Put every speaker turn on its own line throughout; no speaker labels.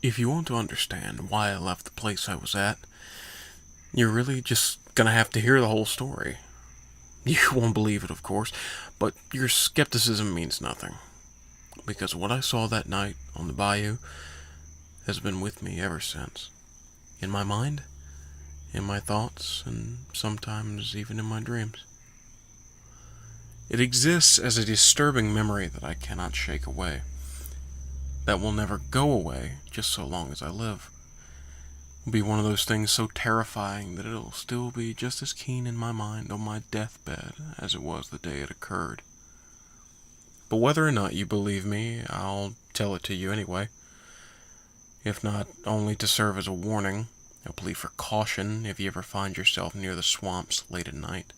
If you want to understand why I left the place I was at, you're really just gonna have to hear the whole story. You won't believe it, of course, but your skepticism means nothing. Because what I saw that night on the bayou has been with me ever since. In my mind, in my thoughts, and sometimes even in my dreams. It exists as a disturbing memory that I cannot shake away. That will never go away just so long as I live. It'll be one of those things so terrifying that it'll still be just as keen in my mind on my deathbed as it was the day it occurred. But whether or not you believe me, I'll tell it to you anyway. If not only to serve as a warning, a plea for caution if you ever find yourself near the swamps late at night.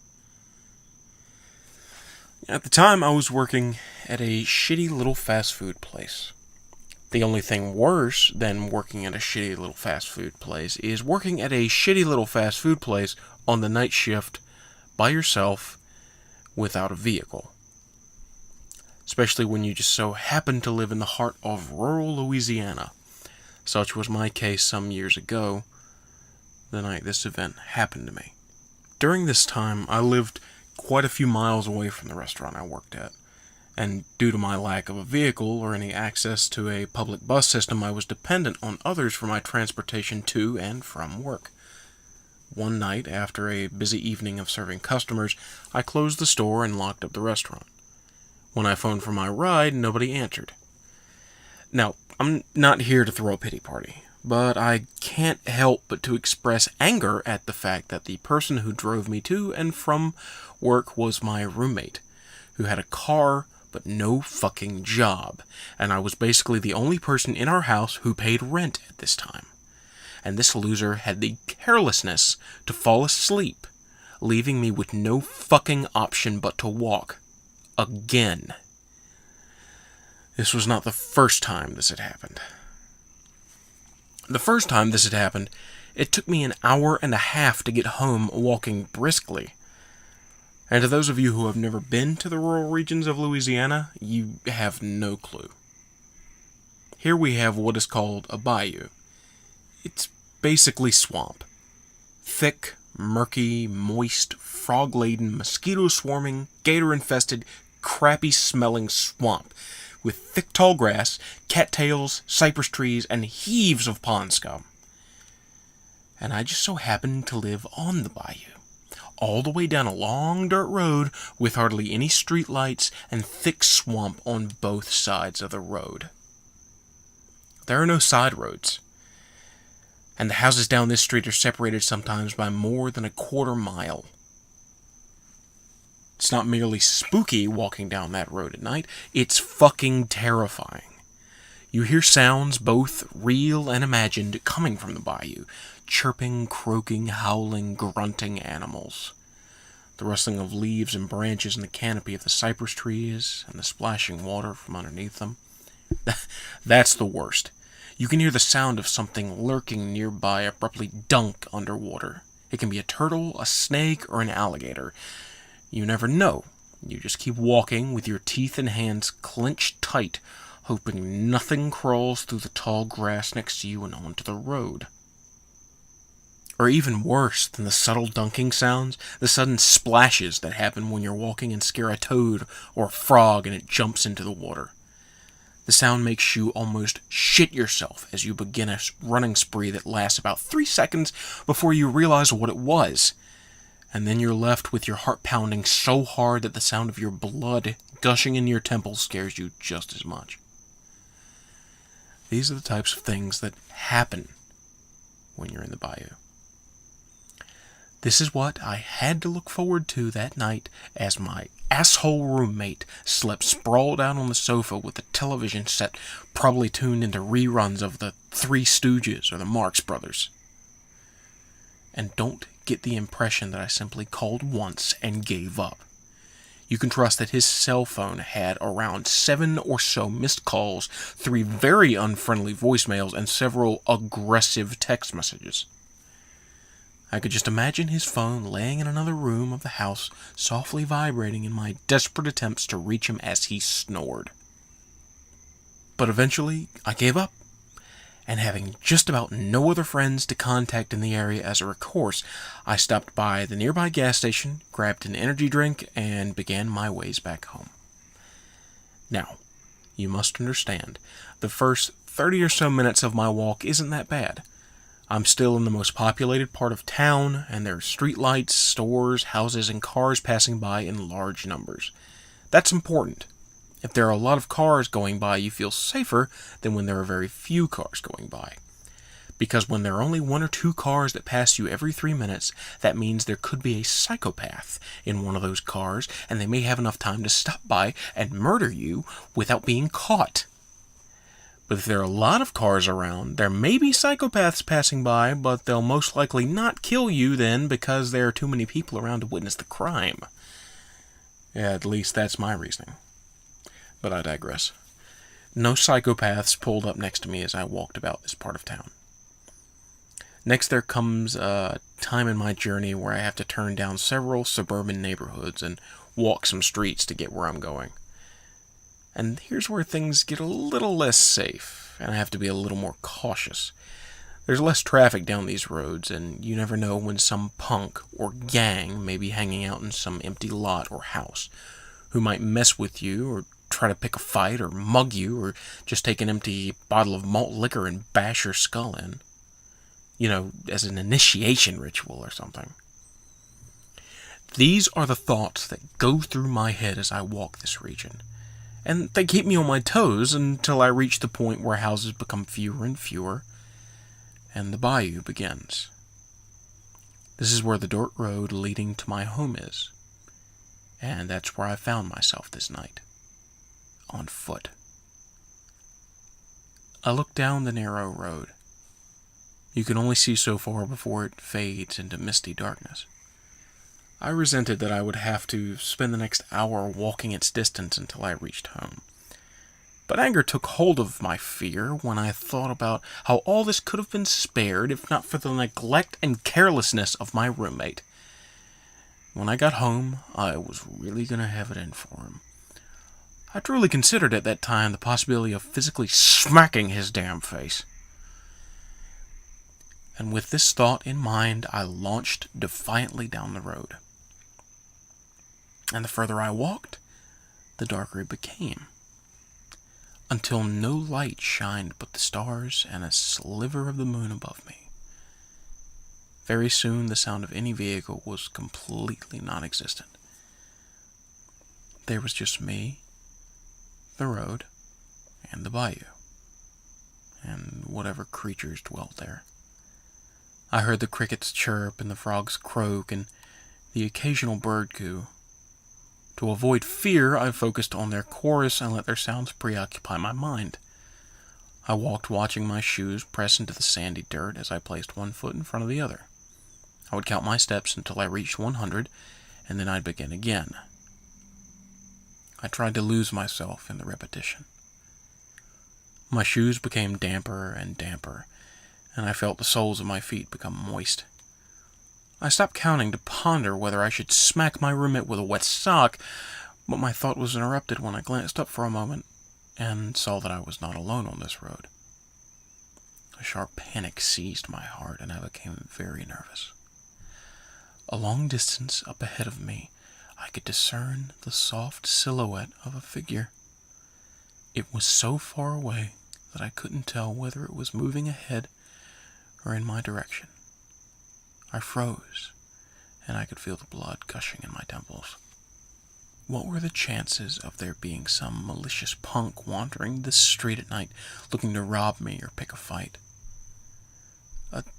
At the time, I was working at a shitty little fast food place. The only thing worse than working at a shitty little fast food place is working at a shitty little fast food place on the night shift by yourself without a vehicle. Especially when you just so happen to live in the heart of rural Louisiana. Such was my case some years ago, the night this event happened to me. During this time, I lived quite a few miles away from the restaurant I worked at. And due to my lack of a vehicle or any access to a public bus system, I was dependent on others for my transportation to and from work. One night, after a busy evening of serving customers, I closed the store and locked up the restaurant. When I phoned for my ride, nobody answered. Now, I'm not here to throw a pity party, but I can't help but to express anger at the fact that the person who drove me to and from work was my roommate, who had a car but no fucking job, and I was basically the only person in our house who paid rent at this time. And this loser had the carelessness to fall asleep, leaving me with no fucking option but to walk. Again. This was not the first time this had happened. The first time this had happened, it took me an hour and a half to get home walking briskly. And to those of you who have never been to the rural regions of Louisiana, you have no clue. Here we have what is called a bayou. It's basically swamp. Thick, murky, moist, frog-laden, mosquito-swarming, gator-infested, crappy-smelling swamp with thick tall grass, cattails, cypress trees, and heaves of pond scum. And I just so happened to live on the bayou, all the way down a long dirt road with hardly any street lights and thick swamp on both sides of the road. There are no side roads, and the houses down this street are separated sometimes by more than a quarter mile. It's not merely spooky walking down that road at night, it's fucking terrifying. You hear sounds, both real and imagined, coming from the bayou. Chirping, croaking, howling, grunting animals. The rustling of leaves and branches in the canopy of the cypress trees, and the splashing water from underneath them. That's the worst. You can hear the sound of something lurking nearby abruptly dunk underwater. It can be a turtle, a snake, or an alligator. You never know. You just keep walking with your teeth and hands clenched tight, hoping nothing crawls through the tall grass next to you and onto the road. Or even worse than the subtle dunking sounds, the sudden splashes that happen when you're walking and scare a toad or a frog and it jumps into the water. The sound makes you almost shit yourself as you begin a running spree that lasts about 3 seconds before you realize what it was. And then you're left with your heart pounding so hard that the sound of your blood gushing into your temples scares you just as much. These are the types of things that happen when you're in the bayou. This is what I had to look forward to that night as my asshole roommate slept sprawled out on the sofa with the television set probably tuned into reruns of the Three Stooges or the Marx Brothers. And don't get the impression that I simply called once and gave up. You can trust that his cell phone had around 7 or so missed calls, 3 very unfriendly voicemails, and several aggressive text messages. I could just imagine his phone laying in another room of the house, softly vibrating in my desperate attempts to reach him as he snored. But eventually, I gave up, and having just about no other friends to contact in the area as a recourse, I stopped by the nearby gas station, grabbed an energy drink, and began my ways back home. Now, you must understand, the first 30 or so minutes of my walk isn't that bad. I'm still in the most populated part of town, and there are streetlights, stores, houses, and cars passing by in large numbers. That's important. If there are a lot of cars going by, you feel safer than when there are very few cars going by. Because when there are only 1 or 2 cars that pass you every 3 minutes, that means there could be a psychopath in one of those cars, and they may have enough time to stop by and murder you without being caught. But if there are a lot of cars around, there may be psychopaths passing by, but they'll most likely not kill you then because there are too many people around to witness the crime. At least that's my reasoning. But I digress. No psychopaths pulled up next to me as I walked about this part of town. Next, there comes a time in my journey where I have to turn down several suburban neighborhoods and walk some streets to get where I'm going. And here's where things get a little less safe, and I have to be a little more cautious. There's less traffic down these roads, and you never know when some punk or gang may be hanging out in some empty lot or house, who might mess with you or try to pick a fight or mug you or just take an empty bottle of malt liquor and bash your skull in. You know, as an initiation ritual or something. These are the thoughts that go through my head as I walk this region. And they keep me on my toes until I reach the point where houses become fewer and fewer, and the bayou begins. This is where the dirt road leading to my home is, and that's where I found myself this night, on foot. I look down the narrow road. You can only see so far before it fades into misty darkness. I resented that I would have to spend the next hour walking its distance until I reached home. But anger took hold of my fear when I thought about how all this could have been spared if not for the neglect and carelessness of my roommate. When I got home, I was really going to have it in for him. I truly considered at that time the possibility of physically smacking his damn face. And with this thought in mind, I launched defiantly down the road. And the further I walked, the darker it became, until no light shined but the stars and a sliver of the moon above me. Very soon the sound of any vehicle was completely non-existent. There was just me, the road, and the bayou, and whatever creatures dwelt there. I heard the crickets chirp and the frogs croak and the occasional bird coo. To avoid fear, I focused on their chorus and let their sounds preoccupy my mind. I walked watching my shoes press into the sandy dirt as I placed one foot in front of the other. I would count my steps until I reached 100, and then I'd begin again. I tried to lose myself in the repetition. My shoes became damper and damper, and I felt the soles of my feet become moist. I stopped counting to ponder whether I should smack my roommate with a wet sock, but my thought was interrupted when I glanced up for a moment and saw that I was not alone on this road. A sharp panic seized my heart, and I became very nervous. A long distance up ahead of me, I could discern the soft silhouette of a figure. It was so far away that I couldn't tell whether it was moving ahead or in my direction. I froze, and I could feel the blood gushing in my temples. What were the chances of there being some malicious punk wandering this street at night, looking to rob me or pick a fight?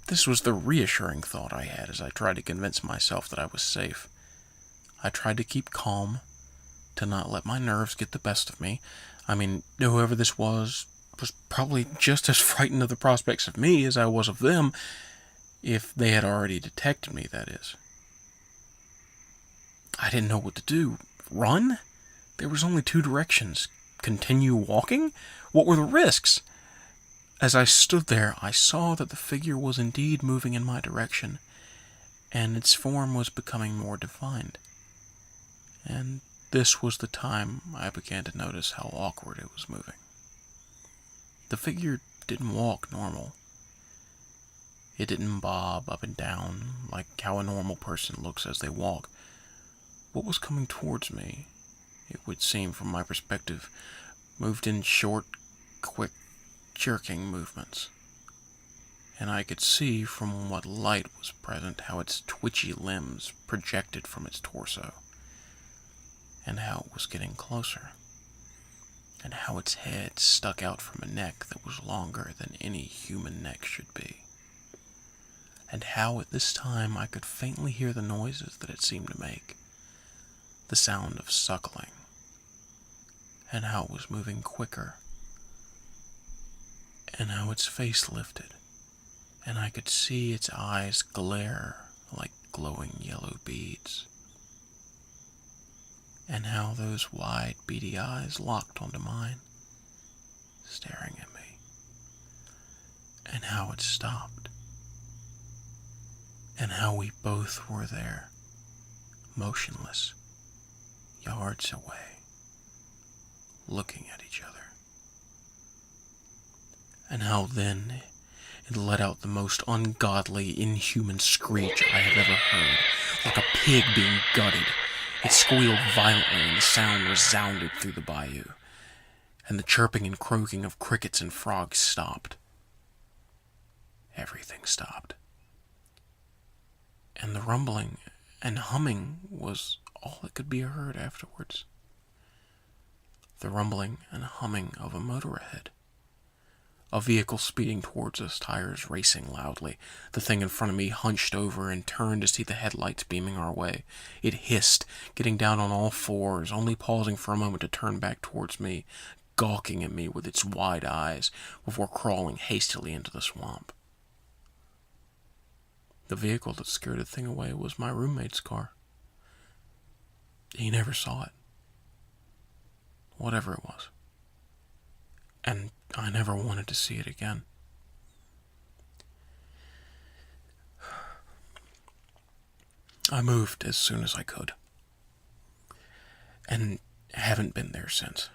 This was the reassuring thought I had as I tried to convince myself that I was safe. I tried to keep calm, to not let my nerves get the best of me. I mean, whoever this was probably just as frightened of the prospects of me as I was of them, if they had already detected me, that is. I didn't know what to do. Run? There was only 2 directions. Continue walking? What were the risks? As I stood there, I saw that the figure was indeed moving in my direction, and its form was becoming more defined. And this was the time I began to notice how awkward it was moving. The figure didn't walk normal. It didn't bob up and down like how a normal person looks as they walk. What was coming towards me, it would seem from my perspective, moved in short, quick, jerking movements. And I could see from what light was present how its twitchy limbs projected from its torso, and how it was getting closer, and how its head stuck out from a neck that was longer than any human neck should be, and how at this time I could faintly hear the noises that it seemed to make, the sound of suckling, and how it was moving quicker, and how its face lifted, and I could see its eyes glare like glowing yellow beads, and how those wide, beady eyes locked onto mine, staring at me, and how it stopped, and how we both were there, motionless, yards away, looking at each other, and how then it let out the most ungodly, inhuman screech I have ever heard, like a pig being gutted. It squealed violently, and the sound resounded through the bayou, and the chirping and croaking of crickets and frogs stopped. Everything stopped. And the rumbling and humming was all that could be heard afterwards. The rumbling and humming of a motor ahead. A vehicle speeding towards us, tires racing loudly. The thing in front of me hunched over and turned to see the headlights beaming our way. It hissed, getting down on all fours, only pausing for a moment to turn back towards me, gawking at me with its wide eyes before crawling hastily into the swamp. The vehicle that scared the thing away was my roommate's car. He never saw it. Whatever it was. And I never wanted to see it again. I moved as soon as I could. And haven't been there since.